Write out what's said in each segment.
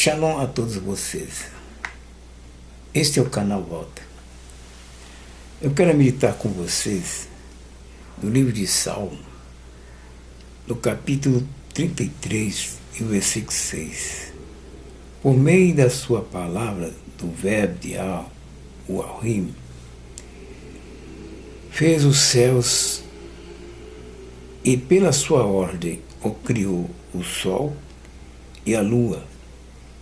Shalom a todos vocês. Este é o canal Volta. Eu quero meditar com vocês no livro de Salmo, no capítulo 33 e o versículo 6. Por meio da sua palavra, do verbo de o Elohim, fez os céus e pela sua ordem o criou o sol e a lua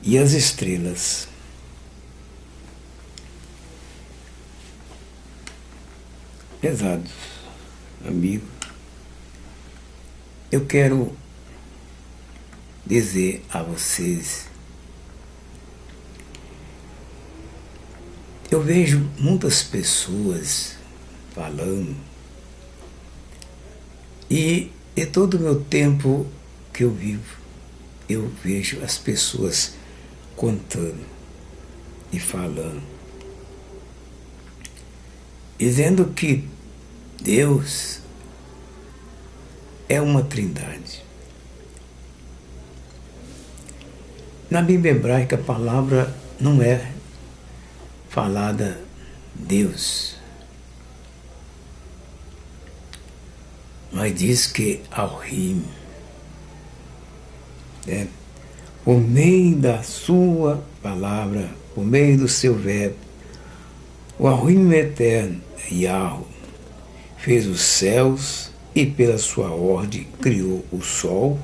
e as estrelas. Pesados, amigo, eu quero dizer a vocês, eu vejo muitas pessoas falando e todo o meu tempo que eu vivo, eu vejo as pessoas contando e falando, dizendo que Deus é uma trindade. Na Bíblia hebraica a palavra não é falada Deus, mas diz que Elohim, né? Por meio da sua palavra, por meio do seu verbo, o Elohim eterno, Yahweh, fez os céus e pela sua ordem criou o sol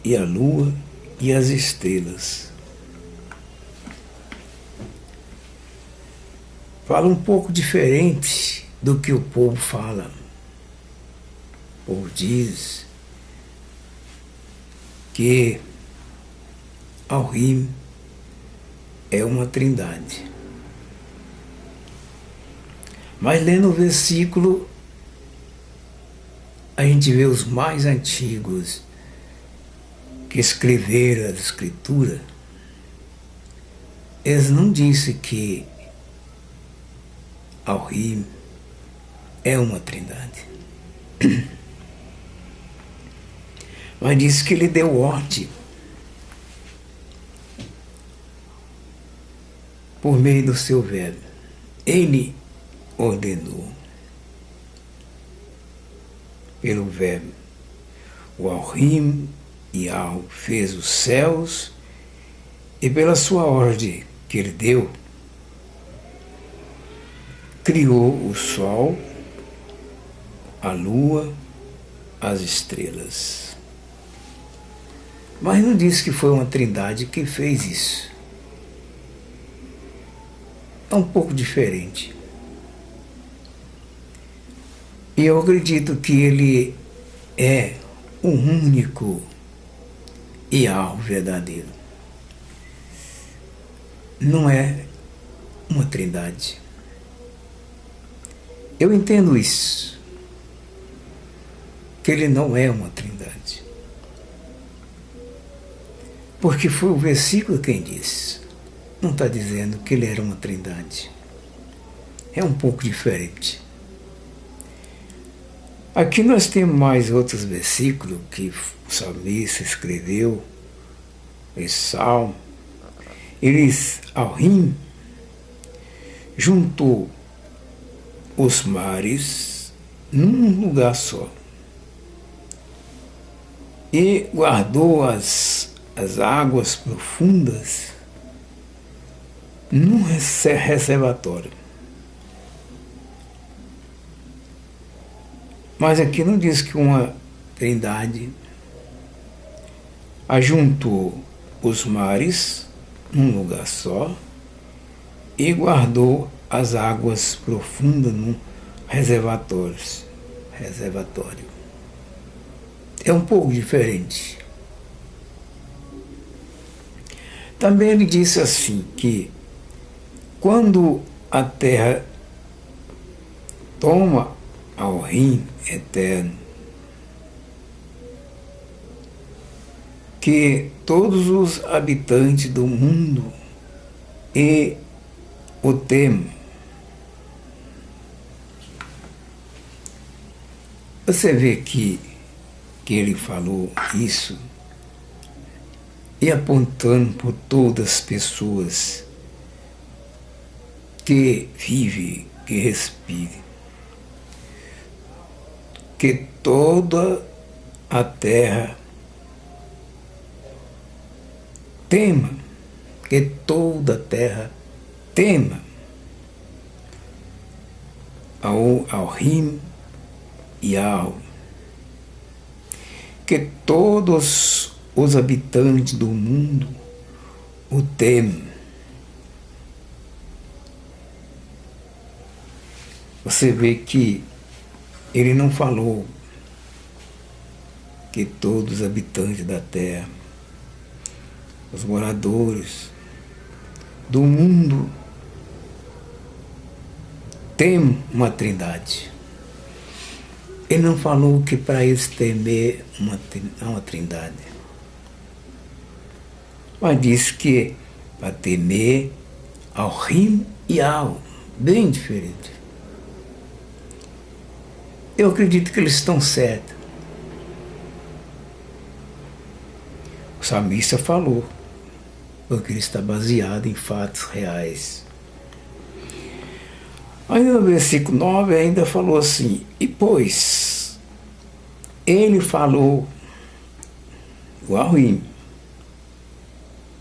e a lua e as estrelas. Fala um pouco diferente do que o povo fala. O povo diz que Elohim é uma trindade. Mas lendo o versículo, a gente vê os mais antigos que escreveram a Escritura, eles não disseram que Elohim é uma trindade. Mas disse que ele deu ordem por meio do seu verbo. Ele ordenou pelo verbo. O Elohim Yahweh fez os céus e pela sua ordem que ele deu, criou o sol, a lua, as estrelas. Mas não disse que foi uma trindade que fez isso. É um pouco diferente. E eu acredito que ele é o único Yahweh verdadeiro. Não é uma trindade. Eu entendo isso, que ele não é uma trindade. Porque foi o versículo quem disse. Não está dizendo que ele era uma trindade. É um pouco diferente. Aqui nós temos mais outros versículos que o salmista escreveu, esse salmo. Ele diz, Elohim juntou os mares num lugar só e guardou as águas profundas num reservatório. Mas aqui não diz que uma trindade ajuntou os mares num lugar só e guardou as águas profundas num reservatório. É um pouco diferente. Também ele disse assim, que quando a terra toma Elohim eterno, que todos os habitantes do mundo e o temem. Você vê que ele falou isso e apontando por todas as pessoas que vivem, que respirem, que toda a terra tema, que toda a terra tema ao Rim e ao que todos os habitantes do mundo o temem. Você vê que ele não falou que todos os habitantes da terra, os moradores do mundo, temem uma trindade. Ele não falou que para eles temer uma trindade, mas disse que para temer ao Rim e ao, bem diferente. Eu acredito que eles estão certos. O salmista falou, porque ele está baseado em fatos reais. Ainda no versículo 9 ainda falou assim, e pois ele falou o Rim,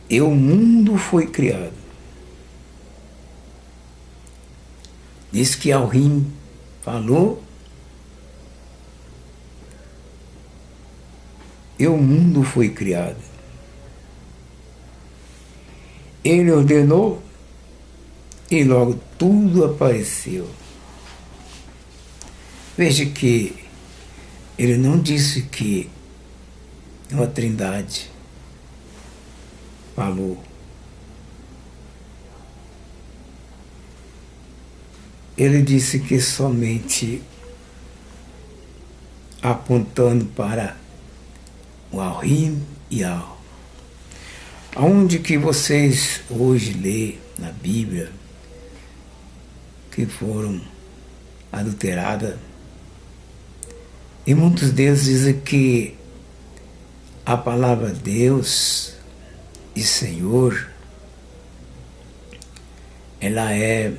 e o mundo foi criado. Diz que Rim falou e o mundo foi criado. Ele ordenou e logo tudo apareceu. Veja que ele não disse que uma trindade falou. Ele disse que somente apontando para o Rim e ao. Aonde que vocês hoje lê na Bíblia que foram adulteradas, e muitos deles dizem que a palavra Deus e Senhor, ela é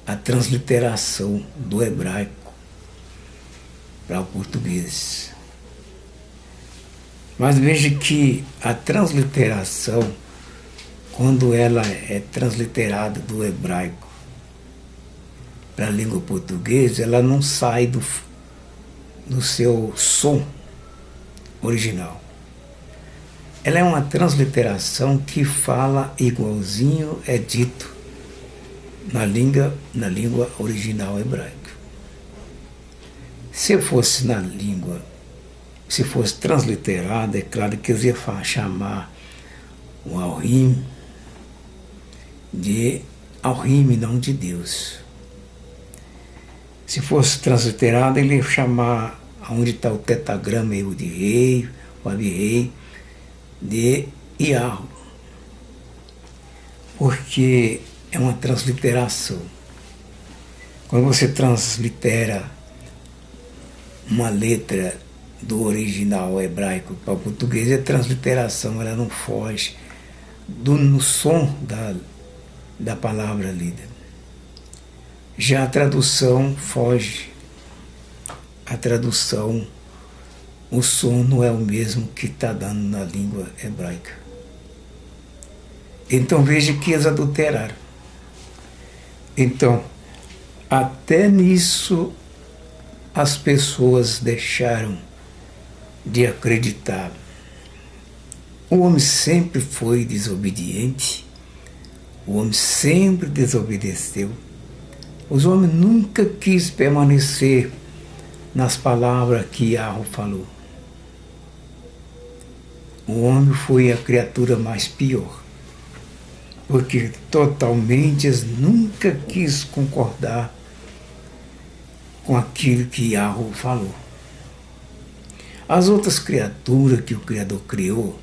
a transliteração do hebraico para o português. Mas veja que a transliteração, quando ela é transliterada do hebraico para a língua portuguesa, ela não sai do seu som original. Ela é uma transliteração que fala igualzinho é dito na língua original hebraica. Se fosse transliterado, é claro que eles iam chamar o Rim de Rim e não de Deus. Se fosse transliterado, ele ia chamar onde está o tetagrama de rei, o ab-rei, de Iarro, porque é uma transliteração. Quando você translitera uma letra do original hebraico para o português, é transliteração, ela não foge no som da palavra lida. Já a tradução foge. A tradução, o som não é o mesmo que está dando na língua hebraica. Então veja que eles adulteraram. Então, até nisso as pessoas deixaram de acreditar. O homem sempre foi desobediente, o homem sempre desobedeceu. Os homens nunca quis permanecer nas palavras que Yahweh falou. O homem foi a criatura mais pior, porque totalmente eles nunca quis concordar com aquilo que Yahweh falou. As outras criaturas que o Criador criou,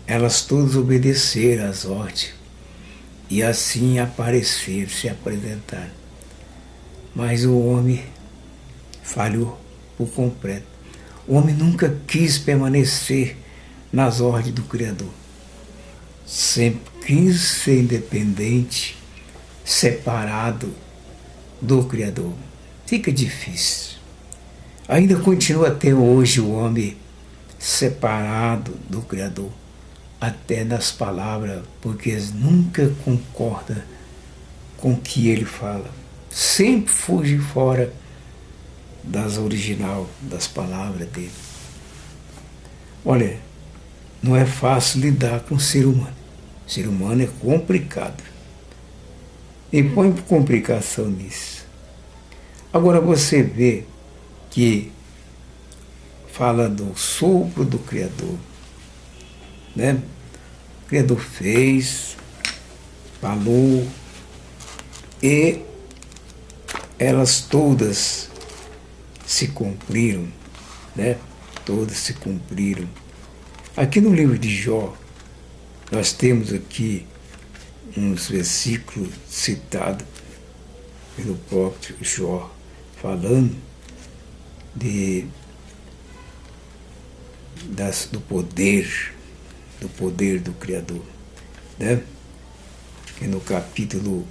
elas todas obedeceram às ordens e assim apareceram, se apresentaram. Mas o homem falhou por completo. O homem nunca quis permanecer nas ordens do Criador. sempre quis ser independente, separado do Criador. Fica difícil. Ainda continua até hoje o homem separado do Criador, até nas palavras, porque eles nunca concordam com o que ele fala. Sempre fuge fora das original, das palavras dele. Olha, não é fácil lidar com o ser humano. O ser humano é complicado. E põe complicação nisso. Agora você vê que fala do sopro do Criador, né? O Criador fez, falou, e elas todas se cumpriram, né? Todas se cumpriram. Aqui no livro de Jó, nós temos aqui uns versículos citados pelo próprio Jó, falando do poder do Criador, né? Que no capítulo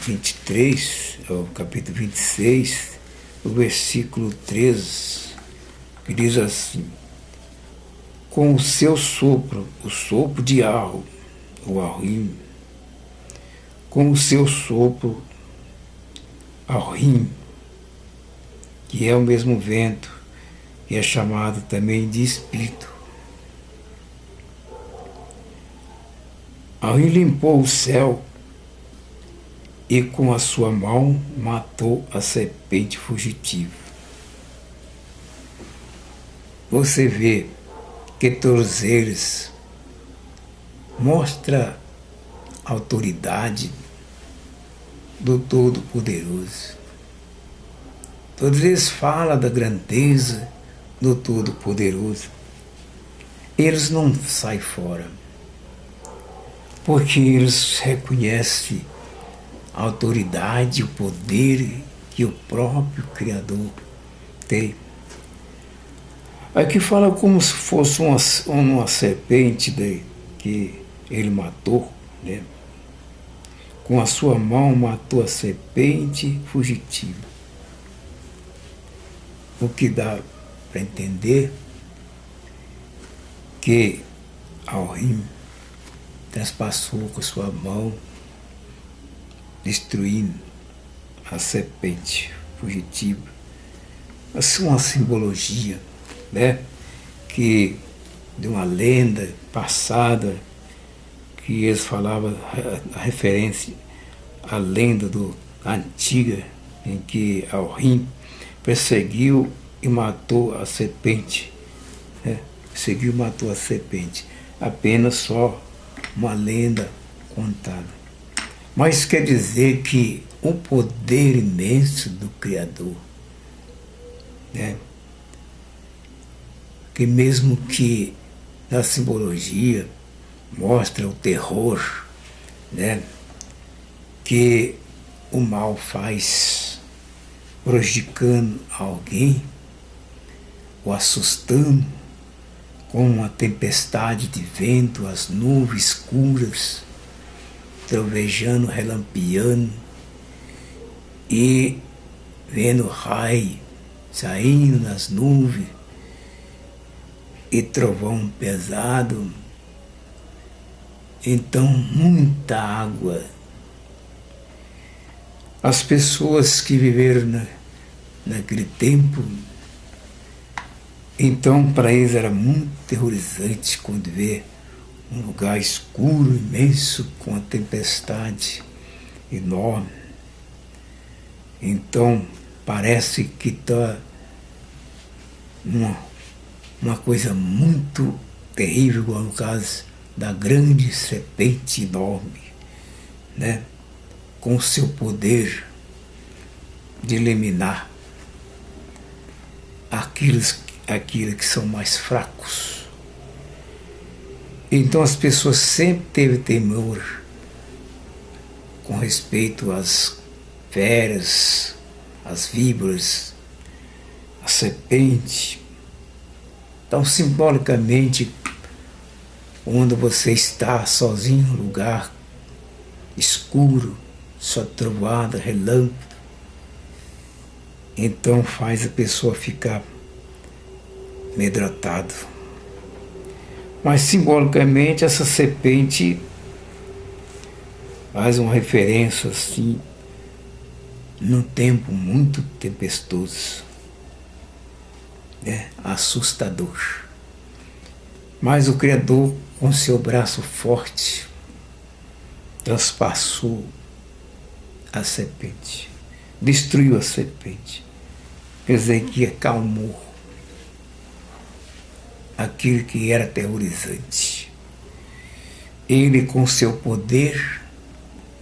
23, o capítulo 26, o versículo 13, que diz assim: com o seu sopro, o sopro de Arro, o Arrim, com o seu sopro, Arrim, que é o mesmo vento, que é chamado também de Espírito. Arrim limpou o céu e com a sua mão matou a serpente fugitiva. Você vê que todos eles mostram a autoridade do Todo-Poderoso. Todos eles falam da grandeza do Todo-Poderoso. Eles não saem fora, porque eles reconhecem a autoridade, o poder que o próprio Criador tem. Aqui fala como se fosse uma serpente que ele matou, né? Com a sua mão matou a serpente fugitiva. O que dá para entender que Arrim transpassou com sua mão, destruindo a serpente fugitiva. Assim, uma simbologia, né? Que de uma lenda passada, que eles falavam a referência à lenda antiga, em que Arrim perseguiu e matou a serpente, né? Perseguiu e matou a serpente. Apenas só uma lenda contada. Mas quer dizer que o poder imenso do Criador, né? Que mesmo que na simbologia mostra o terror, né? Que o mal faz prejudicando alguém, ou assustando com uma tempestade de vento, as nuvens escuras, trovejando, relampeando, e vendo raio saindo nas nuvens, e trovão pesado. Então, muita água. As pessoas que viveram naquele tempo, então para eles era muito terrorizante quando vê um lugar escuro, imenso, com uma tempestade enorme. Então parece que está uma coisa muito terrível, igual no caso da grande serpente enorme, né? Com o seu poder de eliminar aqueles que são mais fracos. Então as pessoas sempre teve temor com respeito às feras, às víboras, à serpente. Então, simbolicamente, onde você está sozinho, num lugar escuro, só trovoada, relâmpago, então faz a pessoa ficar amedrontado. Mas simbolicamente essa serpente faz uma referência assim, num tempo muito tempestuoso, né? Assustador. Mas o Criador, com seu braço forte, transpassou a serpente, destruiu a serpente. Quer dizer, que acalmou aquilo que era aterrorizante. Ele, com seu poder,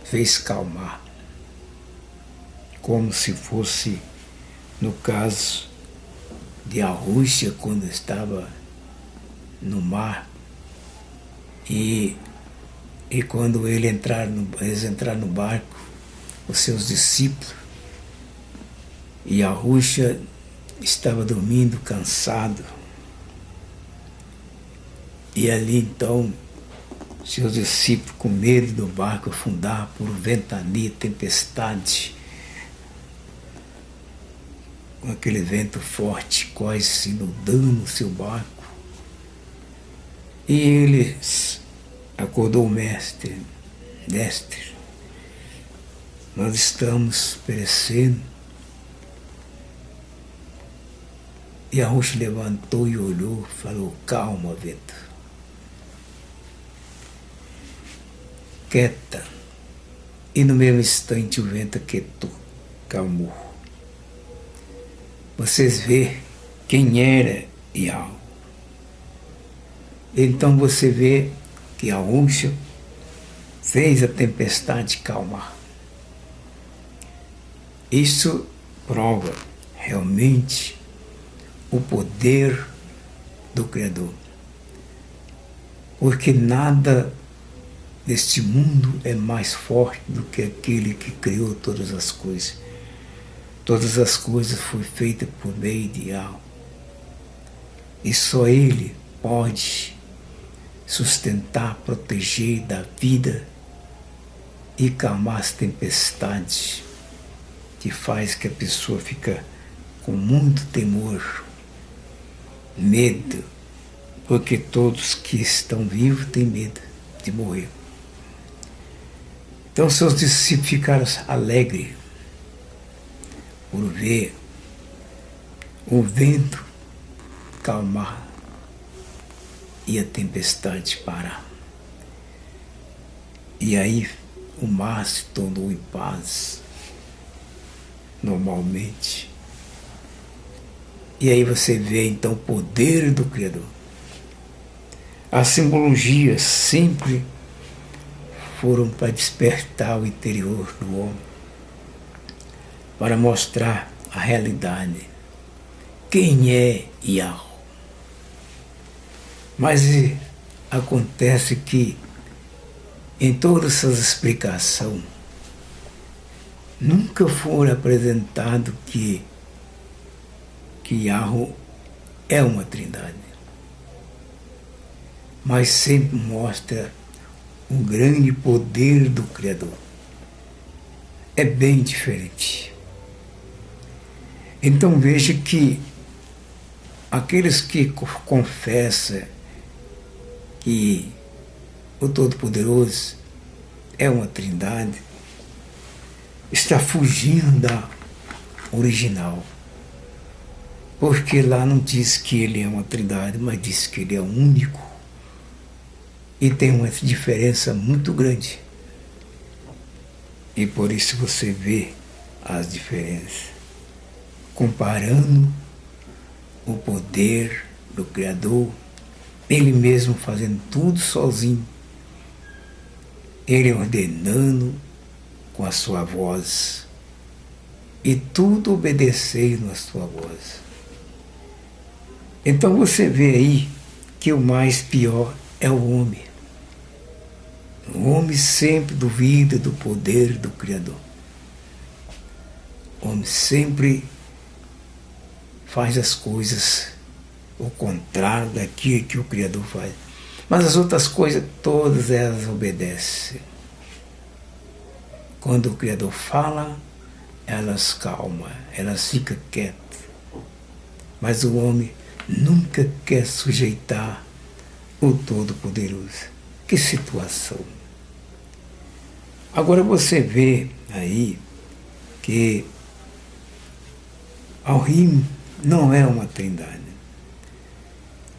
fez calmar, como se fosse no caso de a Rússia, quando estava no mar, e quando eles entraram no barco, os seus discípulos, e a Rússia estava dormindo, cansado, e ali então seus discípulos, com medo do barco afundar por ventania, tempestade, com aquele vento forte, quase se inundando o seu barco. E ele acordou o mestre, nós estamos perecendo. E a Rússia levantou e olhou, falou: calma, vento. Quieta. E no mesmo instante o vento aquietou, calmou. Vocês vê quem era Yahweh. Então você vê que a Rússia fez a tempestade calmar. Isso prova realmente o poder do Criador. Porque nada neste mundo é mais forte do que aquele que criou todas as coisas. Todas as coisas foram feitas por meio de Yahweh. E só Ele pode sustentar, proteger da vida e calmar as tempestades que faz que a pessoa fica com muito temor, medo, porque todos que estão vivos têm medo de morrer. Então seus discípulos ficaram alegres por ver o vento calmar e a tempestade parar. E aí o mar se tornou em paz, normalmente. E aí você vê então o poder do Criador. As simbologias sempre foram para despertar o interior do homem, para mostrar a realidade. Quem é Yahweh? Mas acontece que em todas essas explicações nunca foi apresentado que Yahweh é uma trindade, mas sempre mostra o grande poder do Criador. É bem diferente. Então veja que aqueles que confessam que o Todo-Poderoso é uma trindade, está fugindo da original. Porque lá não diz que ele é uma trindade, mas diz que ele é único. E tem uma diferença muito grande. E por isso você vê as diferenças. Comparando o poder do Criador, ele mesmo fazendo tudo sozinho, ele ordenando com a sua voz, e tudo obedecendo a sua voz. Então você vê aí que o mais pior é o homem. O homem sempre duvida do poder do Criador. O homem sempre faz as coisas ao contrário daquilo que o Criador faz. Mas as outras coisas, todas elas obedecem. Quando o Criador fala, elas calmam, elas ficam quietas. Mas o homem nunca quer sujeitar o Todo-Poderoso. Que situação! Agora você vê aí que Elohim não é uma trindade.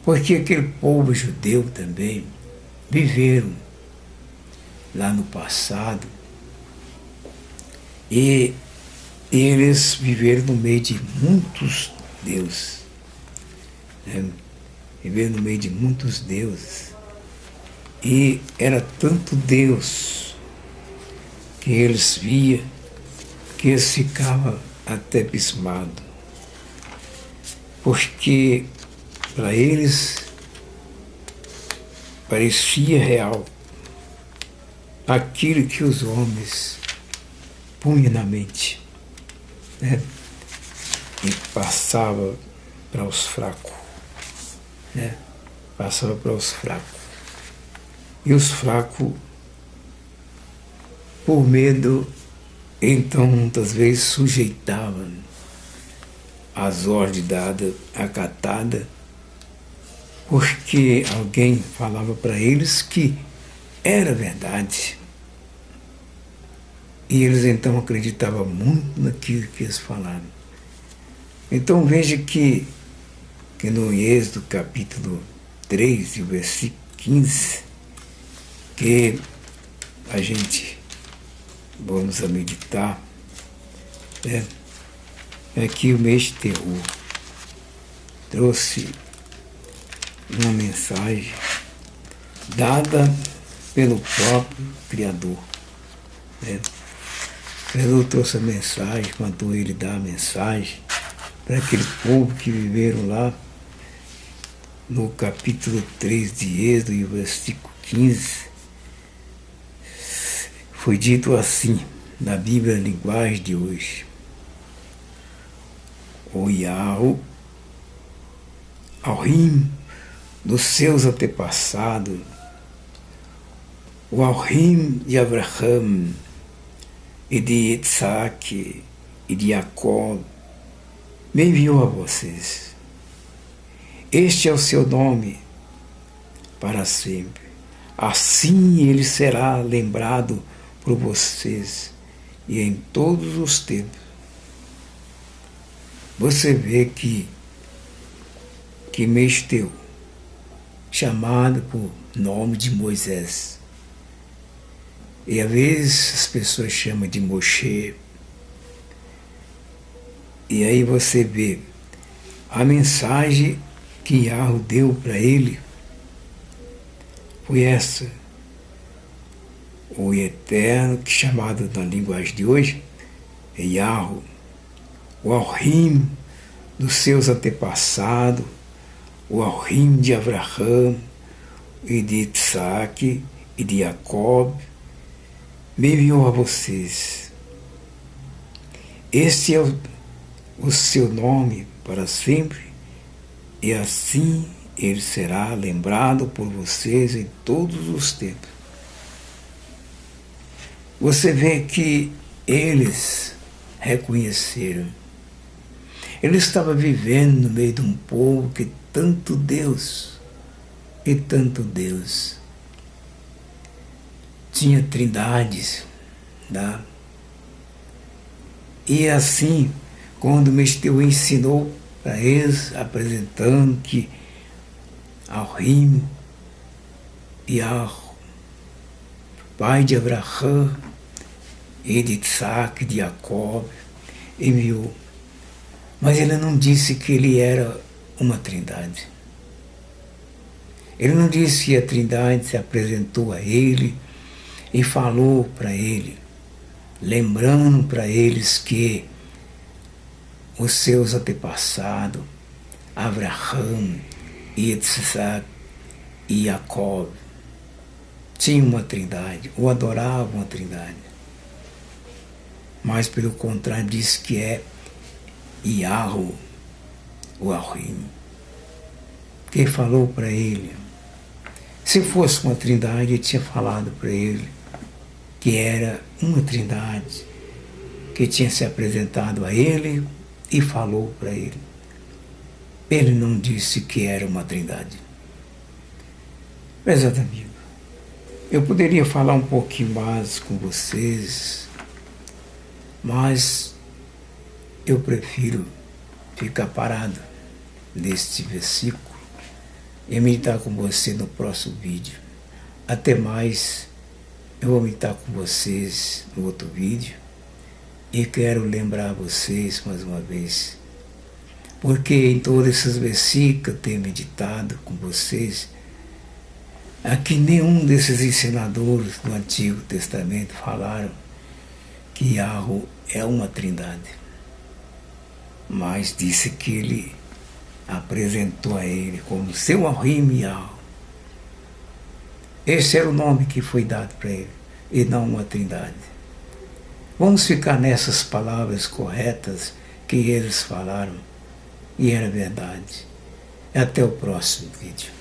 Porque aquele povo judeu também viveram lá no passado e eles viveram no meio de muitos deuses. Né? Viveram no meio de muitos deuses. E era tanto Deus que eles viam que eles ficavam até abismados. Porque para eles parecia real aquilo que os homens punham na mente, né? E passava para os fracos, né? Passava para os fracos. E os fracos, por medo, então muitas vezes sujeitavam as ordens dadas, acatadas, porque alguém falava para eles que era verdade. E eles então acreditavam muito naquilo que eles falaram. Então veja que no Êxodo capítulo 3, e o versículo 15, que a gente vamos a meditar, né? É que o mês de terror trouxe uma mensagem dada pelo próprio Criador. Né? O Criador trouxe a mensagem, mandou ele dar a mensagem para aquele povo que viveram lá no capítulo 3 de Êxodo e o versículo 15. Foi dito assim, na Bíblia, linguagem de hoje. O Yahweh, Elohim dos seus antepassados, o Elohim de Abraham e de Isaac e de Jacó, me enviou a vocês. Este é o seu nome para sempre. Assim ele será lembrado por vocês e em todos os tempos. Você vê que Mesteu, chamado por nome de Moisés, e às vezes as pessoas chamam de Moshe, e aí você vê a mensagem que Yahweh deu para ele foi essa: o Eterno, que chamado na linguagem de hoje é Yahweh, o Elohim dos seus antepassados, o Elohim de Abraham e de Isaac e de Jacó, me enviou a vocês. Este é o seu nome para sempre, e assim ele será lembrado por vocês em todos os tempos. Você vê que eles reconheceram. Ele estava vivendo no meio de um povo que tanto Deus e tanto Deus tinha trindades, tá? E assim, quando o Mesteu ensinou para eles, apresentando que Elohim, Yahweh, pai de Abraham e de Isaac, de Jacó, enviou. Mas ele não disse que ele era uma trindade. Ele não disse que a trindade se apresentou a ele e falou para ele, lembrando para eles que os seus antepassados, Abraham, Isaac e Jacó, tinham uma trindade, ou adoravam a trindade. Mas, pelo contrário, diz que é Yahweh, o Elohim, que falou para ele Se fosse uma trindade, eu tinha falado para ele que era uma trindade, que tinha se apresentado a ele e falou para ele. Ele não disse que era uma trindade. Meus amigos, eu poderia falar um pouquinho mais com vocês, mas eu prefiro ficar parado neste versículo e meditar com você no próximo vídeo. Até mais, eu vou meditar com vocês no outro vídeo e quero lembrar vocês mais uma vez, porque em todos esses versículos que eu tenho meditado com vocês, aqui nenhum desses ensinadores do Antigo Testamento falaram que Yahweh é uma trindade, mas disse que ele apresentou a ele como seu Elohim Yahweh. Esse era o nome que foi dado para ele, e não uma trindade. Vamos ficar nessas palavras corretas que eles falaram, e era verdade. Até o próximo vídeo.